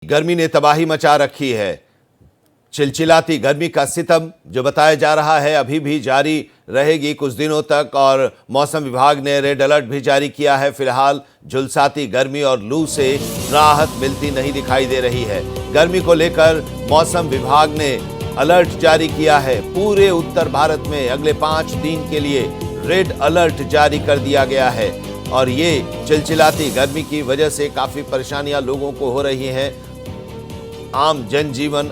गर्मी ने तबाही मचा रखी है। चिलचिलाती गर्मी का सितम जो बताया जा रहा है अभी भी जारी रहेगी कुछ दिनों तक, और मौसम विभाग ने रेड अलर्ट भी जारी किया है। फिलहाल झुलसाती गर्मी और लू से राहत मिलती नहीं दिखाई दे रही है। गर्मी को लेकर मौसम विभाग ने अलर्ट जारी किया है। पूरे उत्तर भारत में अगले 5 दिन के लिए रेड अलर्ट जारी कर दिया गया है, और ये चिलचिलाती गर्मी की वजह से काफी परेशानियां लोगों को हो रही हैं। आम जनजीवन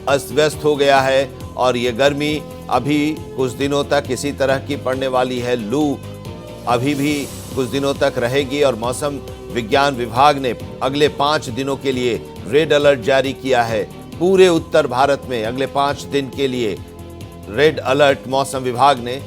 अस्त व्यस्त हो गया है, और ये गर्मी अभी कुछ दिनों तक इसी तरह की पड़ने वाली है। लू अभी भी कुछ दिनों तक रहेगी, और मौसम विज्ञान विभाग ने अगले 5 दिनों के लिए रेड अलर्ट जारी किया है। पूरे उत्तर भारत में अगले 5 दिन के लिए रेड अलर्ट मौसम विभाग ने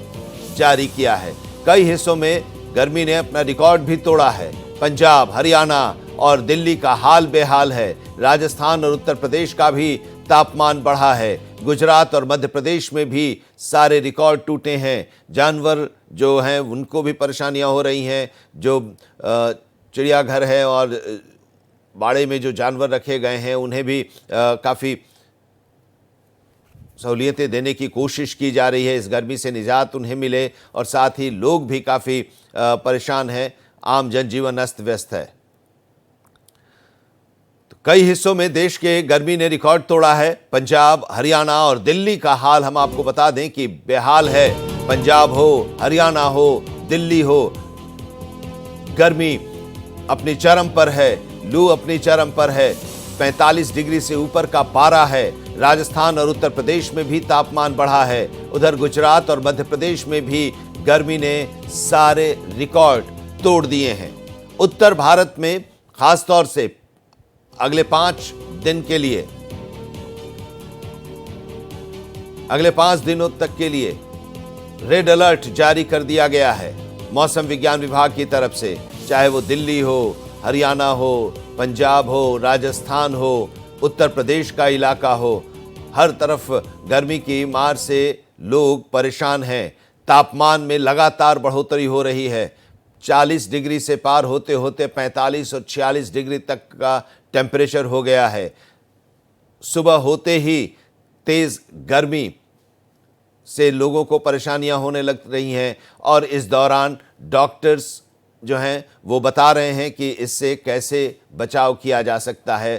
जारी किया है। कई हिस्सों में गर्मी ने अपना रिकॉर्ड भी तोड़ा है। पंजाब, हरियाणा और दिल्ली का हाल बेहाल है। राजस्थान और उत्तर प्रदेश का भी तापमान बढ़ा है। गुजरात और मध्य प्रदेश में भी सारे रिकॉर्ड टूटे हैं। जानवर जो हैं उनको भी परेशानियां हो रही हैं। जो चिड़ियाघर है और बाड़े में जो जानवर रखे गए हैं उन्हें भी काफ़ी सहूलियतें देने की कोशिश की जा रही है। इस गर्मी से निजात उन्हें मिले, और साथ ही लोग भी काफ़ी परेशान हैं। आम जनजीवन अस्त व्यस्त है। तो कई हिस्सों में देश के गर्मी ने रिकॉर्ड तोड़ा है। पंजाब, हरियाणा और दिल्ली का हाल हम आपको बता दें कि बेहाल है। पंजाब हो, हरियाणा हो, दिल्ली हो, गर्मी अपनी चरम पर है। लू अपनी चरम पर है। 45 डिग्री से ऊपर का पारा है। राजस्थान और उत्तर प्रदेश में भी तापमान बढ़ा है। उधर गुजरात और मध्य प्रदेश में भी गर्मी ने सारे रिकॉर्ड तोड़ दिए हैं। उत्तर भारत में खासतौर से अगले 5 दिन के लिए, अगले 5 दिनों तक के लिए रेड अलर्ट जारी कर दिया गया है मौसम विज्ञान विभाग की तरफ से। चाहे वो दिल्ली हो, हरियाणा हो, पंजाब हो, राजस्थान हो, उत्तर प्रदेश का इलाका हो, हर तरफ गर्मी की मार से लोग परेशान हैं। तापमान में लगातार बढ़ोतरी हो रही है। 40 डिग्री से पार होते होते 45 और 46 डिग्री तक का टेम्परेचर हो गया है। सुबह होते ही तेज गर्मी से लोगों को परेशानियां होने लग रही हैं, और इस दौरान डॉक्टर्स जो हैं वो बता रहे हैं कि इससे कैसे बचाव किया जा सकता है।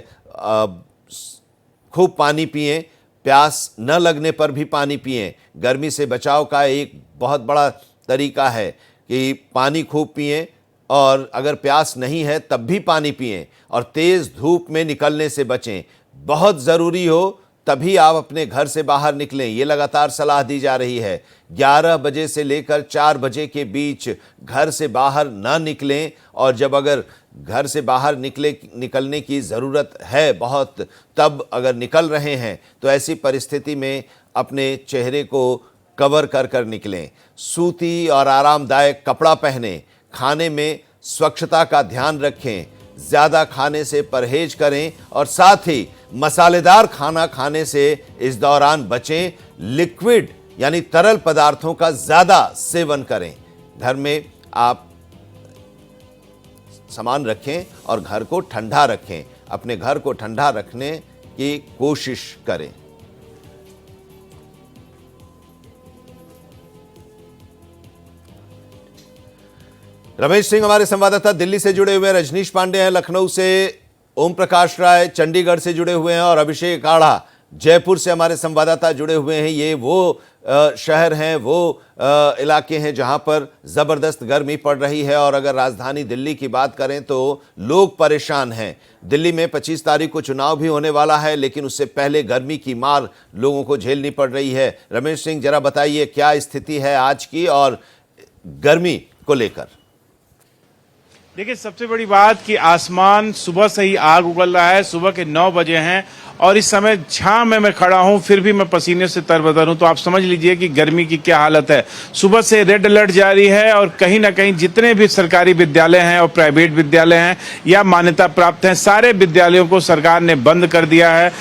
खूब पानी पिएं, प्यास न लगने पर भी पानी पिएं। गर्मी से बचाव का एक बहुत बड़ा तरीका है कि पानी खूब पिएं, और अगर प्यास नहीं है तब भी पानी पिएं, और तेज़ धूप में निकलने से बचें। बहुत ज़रूरी हो तभी आप अपने घर से बाहर निकलें, ये लगातार सलाह दी जा रही है। 11 बजे से लेकर 4 बजे के बीच घर से बाहर ना निकलें, और जब अगर घर से बाहर निकलने की ज़रूरत है बहुत, तब अगर निकल रहे हैं तो ऐसी परिस्थिति में अपने चेहरे को कवर कर कर निकलें। सूती और आरामदायक कपड़ा पहनें। खाने में स्वच्छता का ध्यान रखें। ज़्यादा खाने से परहेज करें, और साथ ही मसालेदार खाना खाने से इस दौरान बचें। लिक्विड यानी तरल पदार्थों का ज़्यादा सेवन करें। घर में आप सामान रखें और घर को ठंडा रखें। अपने घर को ठंडा रखने की कोशिश करें। रमेश सिंह हमारे संवाददाता दिल्ली से जुड़े हुए हैं। रजनीश पांडे हैं लखनऊ से, ओम प्रकाश राय चंडीगढ़ से जुड़े हुए हैं, और अभिषेक आढ़ा जयपुर से हमारे संवाददाता जुड़े हुए हैं। ये वो शहर हैं, वो इलाके हैं जहां पर ज़बरदस्त गर्मी पड़ रही है, और अगर राजधानी दिल्ली की बात करें तो लोग परेशान हैं। दिल्ली में 25 तारीख को चुनाव भी होने वाला है, लेकिन उससे पहले गर्मी की मार लोगों को झेलनी पड़ रही है। रमेश सिंह, जरा बताइए क्या स्थिति है आज की और गर्मी को लेकर। देखिए, सबसे बड़ी बात कि आसमान सुबह से ही आग उगल रहा है। सुबह के 9 बजे हैं, और इस समय छां में मैं खड़ा हूं, फिर भी मैं पसीने से तरबतर हूं। तो आप समझ लीजिए कि गर्मी की क्या हालत है। सुबह से रेड अलर्ट जारी है, और कहीं ना कहीं जितने भी सरकारी विद्यालय हैं और प्राइवेट विद्यालय हैं या मान्यता प्राप्त हैं, सारे विद्यालयों को सरकार ने बंद कर दिया है।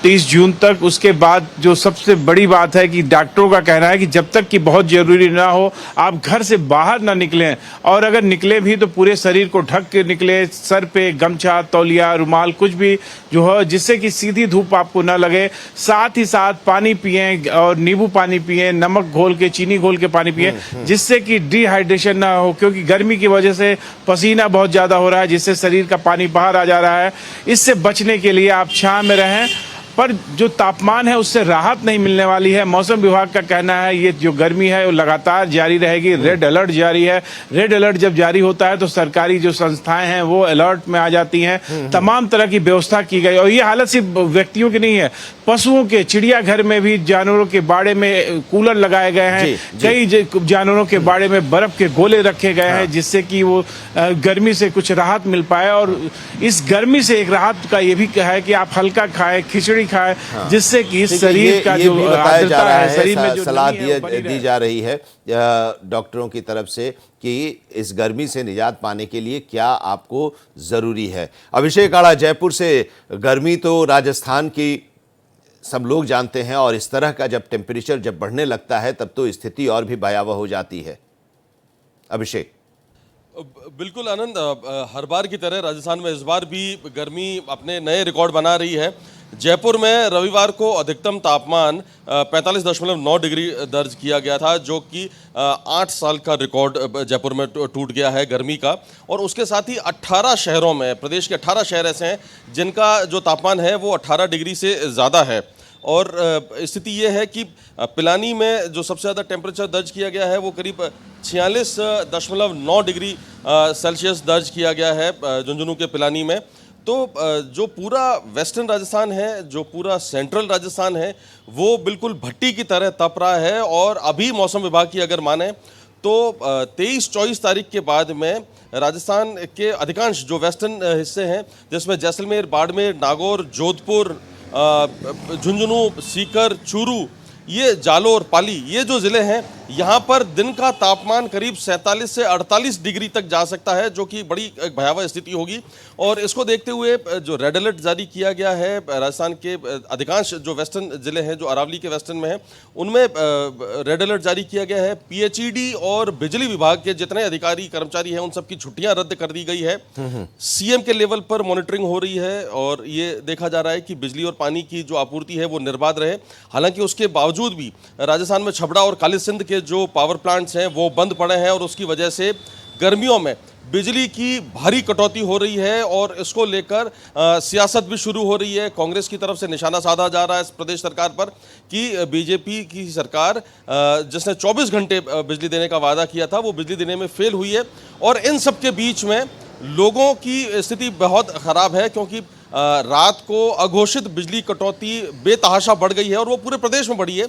30 जून तक। उसके बाद जो सबसे बड़ी बात है कि डॉक्टरों का कहना है कि जब तक कि बहुत जरूरी ना हो आप घर से बाहर ना निकलें, और अगर निकले भी तो पूरे शरीर को ढक के निकले, सर पे गमछा, तौलिया, रुमाल कुछ भी जो हो जिससे कि सीधी धूप आपको ना लगे। साथ ही साथ पानी पिएं और नींबू पानी पिएं, नमक घोल के, चीनी घोल के पानी पिएं, जिससे कि डिहाइड्रेशन ना हो, क्योंकि गर्मी की वजह से पसीना बहुत ज्यादा हो रहा है जिससे शरीर का पानी बाहर आ जा रहा है। इससे बचने के लिए आप छांव में रहें, पर जो तापमान है उससे राहत नहीं मिलने वाली है। मौसम विभाग का कहना है ये जो गर्मी है वो लगातार जारी रहेगी। रेड अलर्ट जारी है। रेड अलर्ट जब जारी होता है तो सरकारी जो संस्थाएं हैं वो अलर्ट में आ जाती हैं। तमाम तरह की व्यवस्था की गई, और ये हालत सिर्फ व्यक्तियों की नहीं है, पशुओं के, चिड़ियाघर में भी जानवरों के बाड़े में कूलर लगाए गए हैं। कई जानवरों के बाड़े में बर्फ के गोले रखे गए हैं जिससे कि वो गर्मी से कुछ राहत मिल पाए। और इस गर्मी से एक राहत का ये भी है कि आप हल्का खाएं, खिचड़ी खाएं, जिससे कि शरीर का जो बताया जा रहा है, शरीर में जो सलाह नमी है वो बनी दी जा रही है डॉक्टरों की तरफ से कि इस गर्मी से निजात पाने के लिए क्या आपको जरूरी है। अभिषेक आड़ा, जयपुर से। गर्मी तो राजस्थान की सब लोग जानते हैं, और इस तरह का जब टेम्परेचर जब बढ़ने लगता है तब तो स्थिति और भी भयावह हो जाती है। अभिषेक। बिल्कुल आनंद, हर बार की तरह राजस्थान में इस बार भी गर्मी अपने नए रिकॉर्ड बना रही है। जयपुर में रविवार को अधिकतम तापमान 45.9 डिग्री दर्ज किया गया था, जो कि 8 साल का रिकॉर्ड जयपुर में टूट गया है गर्मी का। और उसके साथ ही 18 शहरों में, प्रदेश के 18 शहर ऐसे हैं जिनका जो तापमान है वो 18 डिग्री से ज़्यादा है। और स्थिति ये है कि पिलानी में जो सबसे ज़्यादा टेम्परेचर दर्ज किया गया है वो करीब 46.9 डिग्री सेल्सियस दर्ज किया गया है झुंझुनू के पिलानी में। तो जो पूरा वेस्टर्न राजस्थान है, जो पूरा सेंट्रल राजस्थान है, वो बिल्कुल भट्टी की तरह तप रहा है। और अभी मौसम विभाग की अगर माने तो 23-24 तारीख के बाद में राजस्थान के अधिकांश जो वेस्टर्न हिस्से हैं, जिसमें जैसलमेर, बाड़मेर, नागौर, जोधपुर, झुंझुनू, सीकर, चूरू, ये जालोर, पाली, ये जो ज़िले हैं, यहाँ पर दिन का तापमान करीब 47 से 48 डिग्री तक जा सकता है, जो कि बड़ी एक भयावह स्थिति होगी। और इसको देखते हुए जो रेड अलर्ट जारी किया गया है राजस्थान के अधिकांश जो वेस्टर्न ज़िले हैं, जो अरावली के वेस्टर्न में हैं, उनमें रेड अलर्ट जारी किया गया है। पीएचईडी और बिजली विभाग के जितने अधिकारी कर्मचारी हैं उन सबकी छुट्टियां रद्द कर दी गई है। सीएम के लेवल पर मॉनिटरिंग हो रही है और ये देखा जा रहा है कि बिजली और पानी की जो आपूर्ति है वो निर्बाध रहे। हालांकि उसके बावजूद भी राजस्थान में छबड़ा और काली सिंध के जो पावर प्लांट्स हैं वो बंद पड़े हैं, और उसकी वजह से गर्मियों में बिजली की भारी कटौती हो रही है। और इसको लेकर सियासत भी शुरू हो रही है। कांग्रेस की तरफ से निशाना साधा जा रहा है इस प्रदेश सरकार पर कि बीजेपी की सरकार जिसने 24 घंटे बिजली देने का वादा किया था वो बिजली देने में फेल हुई है। और इन सब के बीच में लोगों की स्थिति बहुत ख़राब है, क्योंकि रात को अघोषित बिजली कटौती बेतहाशा बढ़ गई है और वो पूरे प्रदेश में बढ़ी है।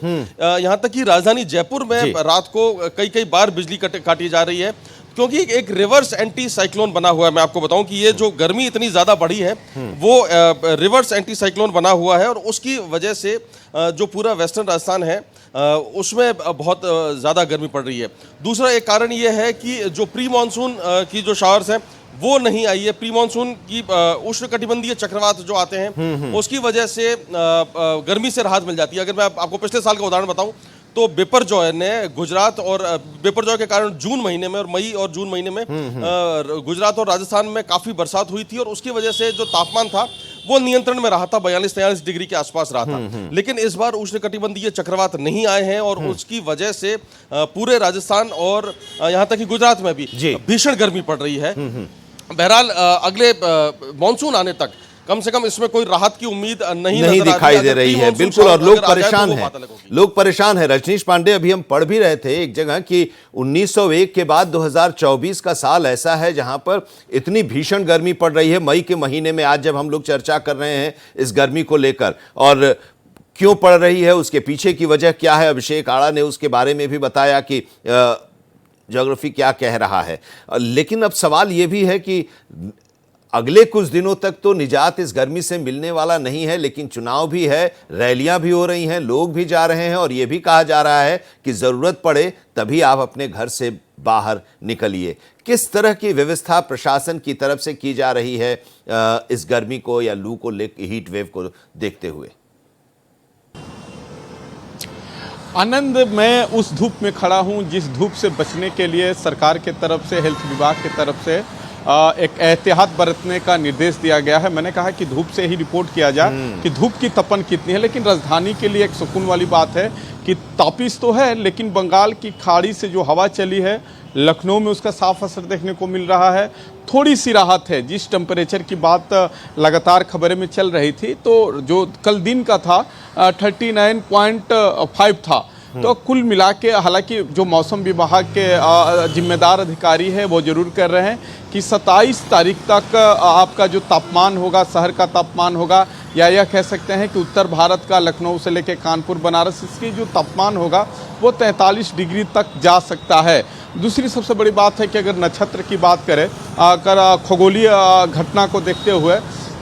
यहाँ तक कि राजधानी जयपुर में रात को कई बार बिजली काटी जा रही है, क्योंकि एक रिवर्स एंटी साइक्लोन बना हुआ है। मैं आपको बताऊं कि ये जो गर्मी इतनी ज़्यादा बढ़ी है वो रिवर्स एंटी साइक्लोन बना हुआ है, और उसकी वजह से जो पूरा वेस्टर्न राजस्थान है उसमें बहुत ज़्यादा गर्मी पड़ रही है। दूसरा एक कारण ये है कि जो प्री मानसून की जो शावर्स हैं वो नहीं आई है। प्री मानसून की उष्णकटिबंधीय चक्रवात जो आते हैं उसकी वजह से गर्मी से राहत मिल जाती है। अगर मैं आपको पिछले साल का उदाहरण बताऊं तो बिपरजॉय ने गुजरात, और बिपरजॉय के कारण जून महीने में और मई और जून महीने में गुजरात और राजस्थान में काफ़ी बरसात हुई थी, और उसकी वजह से जो तापमान था वो नियंत्रण में रहा था, 42-43 डिग्री के आसपास रहा था। लेकिन इस बार उष्णकटिबंधीय चक्रवात नहीं आए हैं, और उसकी वजह से पूरे राजस्थान और यहाँ तक कि गुजरात में भी भीषण गर्मी पड़ रही है। बहरहाल अगले मॉनसून आने तक कम से कम इसमें कोई राहत की उम्मीद नहीं दिखाई दे रही है। बिल्कुल, और लोग परेशान हैं, लोग परेशान हैं। रजनीश पांडे, अभी हम पढ़ भी रहे थे एक जगह कि 1901 के बाद 2024 का साल ऐसा है जहां पर इतनी भीषण गर्मी पड़ रही है। मई के महीने में आज जब हम लोग चर्चा कर रहे हैं इस गर्मी को लेकर, और क्यों पड़ रही है, उसके पीछे की वजह क्या है, अभिषेक आड़ा ने उसके बारे में भी बताया कि ज्योग्राफी क्या कह रहा है। लेकिन अब सवाल यह भी है कि अगले कुछ दिनों तक तो निजात इस गर्मी से मिलने वाला नहीं है, लेकिन चुनाव भी है, रैलियां भी हो रही हैं, लोग भी जा रहे हैं, और यह भी कहा जा रहा है कि ज़रूरत पड़े तभी आप अपने घर से बाहर निकलिए। किस तरह की व्यवस्था प्रशासन की तरफ से की जा रही है इस गर्मी को या लू को, हीट वेव को देखते हुए? आनंद, मैं उस धूप में खड़ा हूं जिस धूप से बचने के लिए सरकार के तरफ से, हेल्थ विभाग की तरफ से एक एहतियात बरतने का निर्देश दिया गया है। मैंने कहा कि धूप से ही रिपोर्ट किया जाए कि धूप की तपन कितनी है, लेकिन राजधानी के लिए एक सुकून वाली बात है कि तापिश तो है, लेकिन बंगाल की खाड़ी से जो हवा चली है, लखनऊ में उसका साफ असर देखने को मिल रहा है। थोड़ी सी राहत है। जिस टेम्परेचर की बात लगातार खबरें में चल रही थी, तो जो कल दिन का था 39.5 था। तो कुल मिला के, हालांकि जो मौसम विभाग के जिम्मेदार अधिकारी है वो जरूर कर रहे हैं कि 27 तारीख तक आपका जो तापमान होगा, शहर का तापमान होगा, या यह कह सकते हैं कि उत्तर भारत का लखनऊ से लेकर कानपुर, बनारस, इसकी जो तापमान होगा वो 43 डिग्री तक जा सकता है। दूसरी सबसे बड़ी बात है कि अगर नक्षत्र की बात करें, अगर खगोलीय घटना को देखते हुए,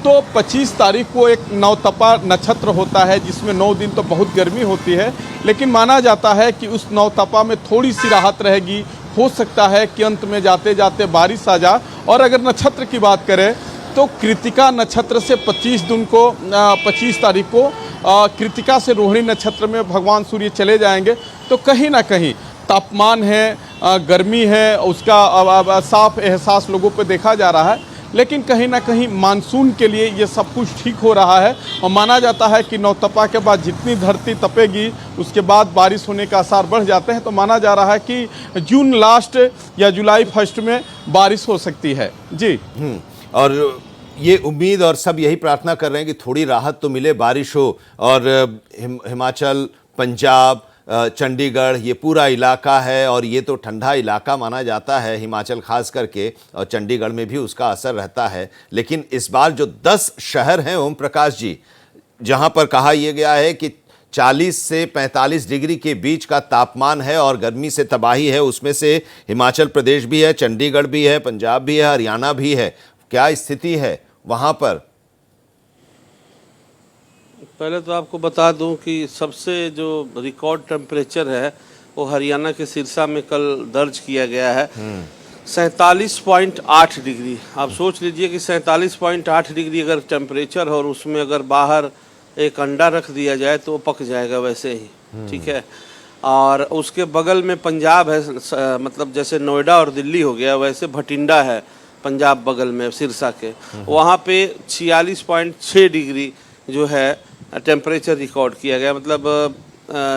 तो 25 तारीख को एक नवतपा नक्षत्र होता है जिसमें 9 दिन तो बहुत गर्मी होती है, लेकिन माना जाता है कि उस नवतपा में थोड़ी सी राहत रहेगी। हो सकता है कि अंत में जाते जाते बारिश आ जाए। और अगर नक्षत्र की बात करें तो कृतिका नक्षत्र से 25 तारीख को कृतिका से रोहिणी नक्षत्र में भगवान सूर्य चले जाएंगे। तो कहीं ना कहीं तापमान है, गर्मी है, उसका साफ एहसास लोगों पे देखा जा रहा है। लेकिन कहीं ना कहीं मानसून के लिए ये सब कुछ ठीक हो रहा है। और माना जाता है कि नवतपा के बाद जितनी धरती तपेगी उसके बाद बारिश होने का आसार बढ़ जाते हैं। तो माना जा रहा है कि जून लास्ट या जुलाई फर्स्ट में बारिश हो सकती है। जी। और ये उम्मीद और सब यही प्रार्थना कर रहे हैं कि थोड़ी राहत तो मिले, बारिश हो। और हिमाचल, पंजाब, चंडीगढ़, ये पूरा इलाका है और ये तो ठंडा इलाका माना जाता है, हिमाचल खास करके, और चंडीगढ़ में भी उसका असर रहता है। लेकिन इस बार जो 10 शहर हैं ओम प्रकाश जी, जहां पर कहा यह गया है कि 40 से 45 डिग्री के बीच का तापमान है और गर्मी से तबाही है, उसमें से हिमाचल प्रदेश भी है, चंडीगढ़ भी है, पंजाब भी है, हरियाणा भी है। क्या स्थिति है वहां पर? पहले तो आपको बता दूं कि सबसे जो रिकॉर्ड टेम्परेचर है वो हरियाणा के सिरसा में कल दर्ज किया गया है 47.8 डिग्री। आप सोच लीजिए कि 47.8 डिग्री अगर टेम्परेचर हो और उसमें अगर बाहर एक अंडा रख दिया जाए तो वो पक जाएगा वैसे ही, ठीक है। और उसके बगल में पंजाब है, मतलब जैसे नोएडा और दिल्ली हो गया, वैसे भटिंडा है पंजाब बगल में सिरसा के, वहाँ पे 46.6 डिग्री जो है टेम्परेचर रिकॉर्ड किया गया। मतलब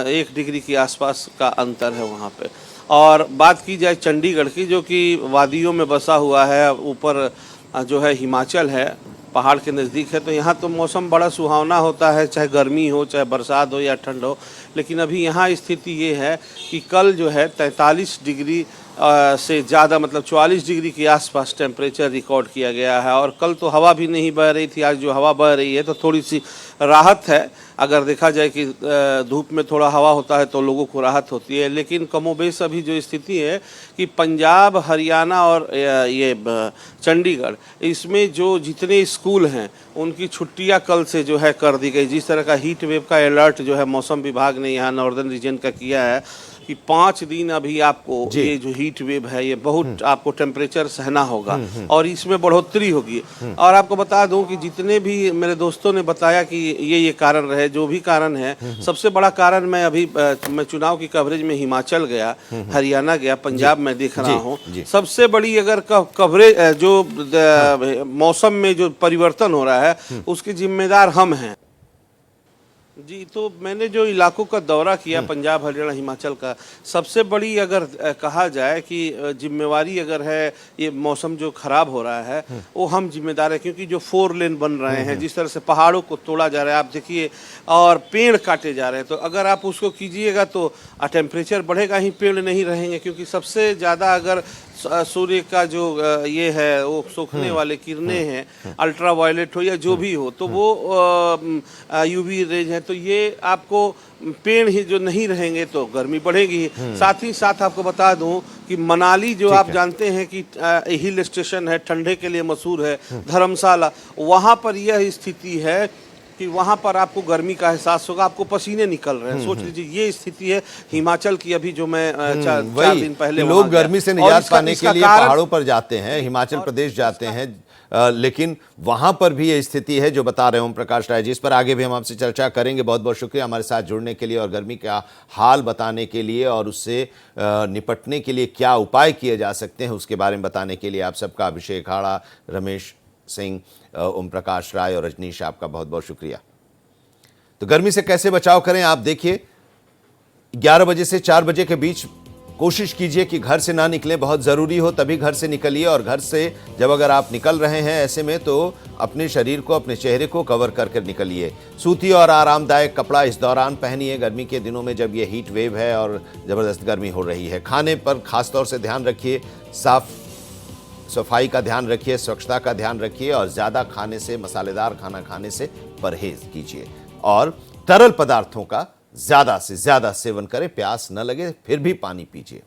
1 डिग्री के आसपास का अंतर है वहाँ पे। और बात की जाए चंडीगढ़ की, जो कि वादियों में बसा हुआ है, ऊपर जो है हिमाचल है, पहाड़ के नज़दीक है, तो यहाँ तो मौसम बड़ा सुहावना होता है, चाहे गर्मी हो, चाहे बरसात हो या ठंड हो। लेकिन अभी यहाँ स्थिति ये है कि कल जो है 43 डिग्री से ज़्यादा, मतलब 44 डिग्री के आसपास टेम्परेचर रिकॉर्ड किया गया है। और कल तो हवा भी नहीं बह रही थी, आज जो हवा बह रही है तो थोड़ी सी राहत है। अगर देखा जाए कि धूप में थोड़ा हवा होता है तो लोगों को राहत होती है। लेकिन कमोबेश अभी जो स्थिति है कि पंजाब, हरियाणा और ये चंडीगढ़, इसमें जो जितने स्कूल हैं उनकी छुट्टियां कल से जो है कर दी गई। जिस तरह का हीट वेव का अलर्ट जो है मौसम विभाग ने यहाँ नॉर्दर्न रीजन का किया है कि 5 दिन अभी आपको ये जो हीट वेव है ये बहुत आपको टेम्परेचर सहना होगा और इसमें बढ़ोतरी होगी। और आपको बता दूं कि जितने भी मेरे दोस्तों ने बताया कि ये कारण रहे, जो भी कारण है, सबसे बड़ा कारण मैं चुनाव की कवरेज में हिमाचल गया, हरियाणा गया, पंजाब में देख रहा हूँ। सबसे बड़ी अगर कवरेज जो मौसम में जो परिवर्तन हो रहा है उसके जिम्मेदार हम हैं। जी, तो मैंने जो इलाकों का दौरा किया पंजाब, हरियाणा, हिमाचल का, सबसे बड़ी अगर कहा जाए कि जिम्मेवारी अगर है ये मौसम जो खराब हो रहा है वो हम जिम्मेदार है। क्योंकि जो 4 लेन बन रहे हैं, जिस तरह से पहाड़ों को तोड़ा जा रहा है आप देखिए, और पेड़ काटे जा रहे हैं, तो अगर आप उसको कीजिएगा तो टेम्परेचर बढ़ेगा ही, पेड़ नहीं रहेंगे। क्योंकि सबसे ज़्यादा अगर सूर्य का जो ये है वो सोखने वाले किरणें हैं, अल्ट्रा वायलेट हो या जो भी हो, तो वो यूवी रेज है, तो ये आपको पेड़ ही जो नहीं रहेंगे तो गर्मी बढ़ेगी। साथ ही साथ आपको बता दूं कि मनाली जो आप जानते हैं कि हिल स्टेशन है, ठंडे के लिए मशहूर है, धर्मशाला, वहाँ पर यह स्थिति है कि वहाँ पर आपको गर्मी का एहसास होगा, आपको पसीने निकल रहे हैं। सोच लीजिए ये स्थिति है हिमाचल की। अभी जो मैं 4 दिन पहले लोग गर्मी से निजात पाने के लिए पहाड़ों पर जाते हैं, हिमाचल प्रदेश जाते हैं, लेकिन वहां पर भी ये स्थिति है जो बता रहे ओम प्रकाश राय जी। इस पर आगे भी हम आपसे चर्चा करेंगे। बहुत बहुत शुक्रिया हमारे साथ जुड़ने के लिए और गर्मी का हाल बताने के लिए और उससे निपटने के लिए क्या उपाय किए जा सकते हैं उसके बारे में बताने के लिए आप सबका। अभिषेक हाड़ा, रमेश सिंह, ओम प्रकाश राय और रजनीश, आपका बहुत बहुत शुक्रिया। तो गर्मी से कैसे बचाव करें आप देखिए, 11 बजे से 4 बजे के बीच कोशिश कीजिए कि घर से ना निकलें। बहुत ज़रूरी हो तभी घर से निकलिए, और घर से जब अगर आप निकल रहे हैं ऐसे में तो अपने शरीर को, अपने चेहरे को कवर करके निकलिए। सूती और आरामदायक कपड़ा इस दौरान पहनिए, गर्मी के दिनों में जब ये हीट वेव है और ज़बरदस्त गर्मी हो रही है। खाने पर खासतौर से ध्यान रखिए, सफाई का ध्यान रखिए, स्वच्छता का ध्यान रखिए और ज़्यादा खाने से, मसालेदार खाना खाने से परहेज कीजिए और तरल पदार्थों का ज़्यादा से ज़्यादा सेवन करें। प्यास न लगे फिर भी पानी पीजिए।